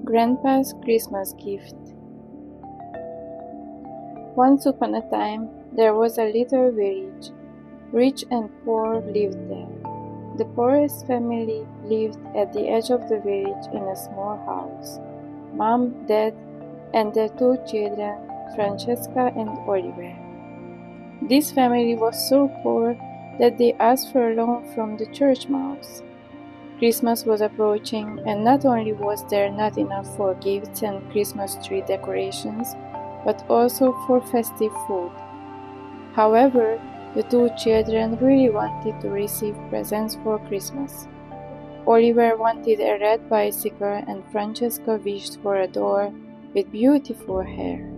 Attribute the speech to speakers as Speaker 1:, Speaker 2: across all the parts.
Speaker 1: Grandpa's Christmas Gift. Once upon a time, there was a little village. Rich and poor lived there. The poorest family lived at the edge of the village in a small house. Mom, Dad, and their two children, Francesca and Oliver. This family was so poor that they asked for a loan from the church mouse. Christmas was approaching, and not only was there not enough for gifts and Christmas tree decorations, but also for festive food. However, the two children really wanted to receive presents for Christmas. Oliver wanted a red bicycle and Francesca wished for a doll with beautiful hair.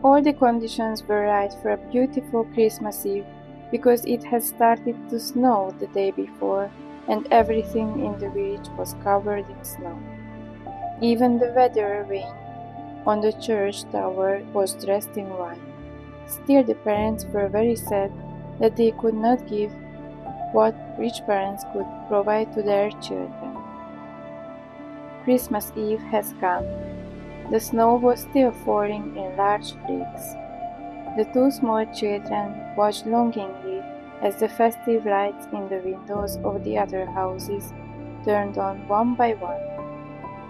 Speaker 1: All the conditions were right for a beautiful Christmas Eve because it had started to snow the day before and everything in the village was covered in snow. Even the weather vane on the church tower was dressed in white. Still, the parents were very sad that they could not give what rich parents could provide to their children. Christmas Eve has come. The snow was still falling in large flakes. The two small children watched longingly as the festive lights in the windows of the other houses turned on one by one.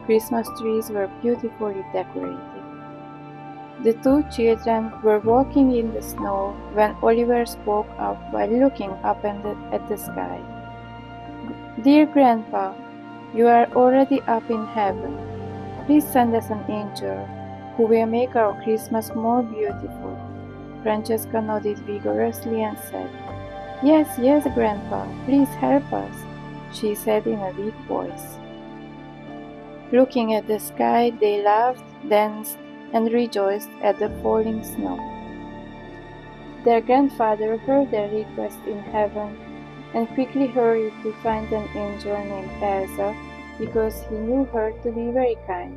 Speaker 1: Christmas trees were beautifully decorated. The two children were walking in the snow when Oliver spoke up while looking up at the sky. "Dear Grandpa, you are already up in heaven. Please send us an angel who will make our Christmas more beautiful." Francesca nodded vigorously and said, Yes, Grandpa, please help us," she said in a weak voice. Looking at the sky, they laughed, danced, and rejoiced at the falling snow. Their grandfather heard their request in heaven and quickly hurried to find an angel named Elsa because he knew her to be very kind.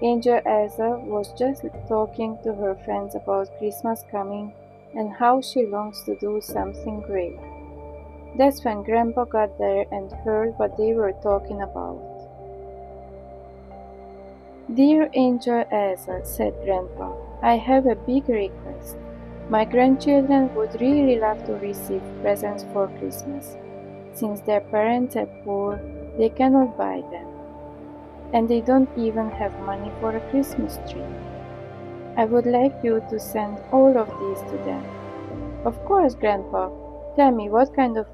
Speaker 1: Angel Elsa was just talking to her friends about Christmas coming and how she longs to do something great. That's when Grandpa got there and heard what they were talking about. "Dear Angel Elsa," said Grandpa, "I have a big request. My grandchildren would really love to receive presents for Christmas. Since their parents are poor, they cannot buy them. And they don't even have money for a Christmas tree. I would like you to send all of these to them." "Of course, Grandpa. Tell me what kind of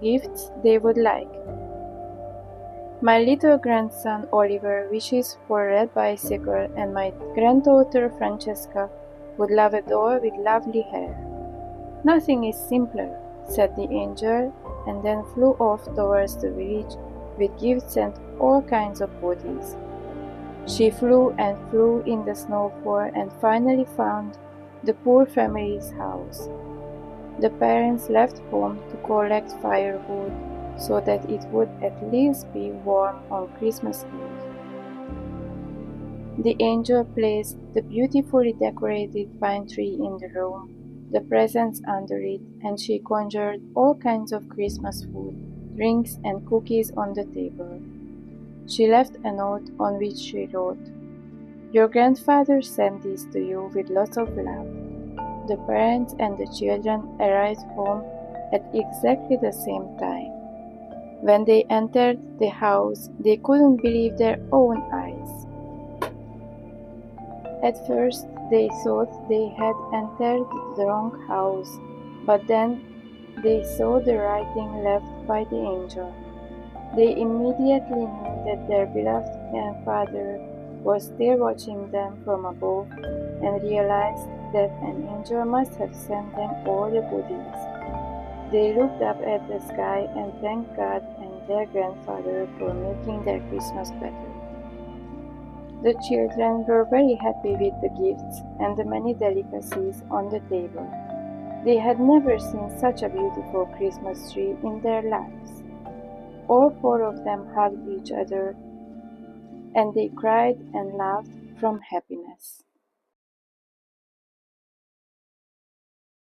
Speaker 1: gifts they would like." "My little grandson Oliver wishes for a red bicycle and my granddaughter Francesca would love a doll with lovely hair." "Nothing is simpler," said the angel, and then flew off towards the village with gifts and all kinds of goodies. She flew and flew in the snowfall and finally found the poor family's house. The parents left home to collect firewood so that it would at least be warm on Christmas Eve. The angel placed the beautifully decorated pine tree in the room, the presents under it, and she conjured all kinds of Christmas food, drinks, and cookies on the table. She left a note on which she wrote, "Your grandfather sent these to you with lots of love." The parents and the children arrived home at exactly the same time. When they entered the house, they couldn't believe their own eyes. At first, they thought they had entered the wrong house, but then they saw the writing left by the angel. They immediately knew that their beloved grandfather was still watching them from above and realized that an angel must have sent them all the goodies. They looked up at the sky and thanked God and their grandfather for making their Christmas better. The children were very happy with the gifts and the many delicacies on the table. They had never seen such a beautiful Christmas tree in their lives. All four of them hugged each other, and they cried and laughed from happiness.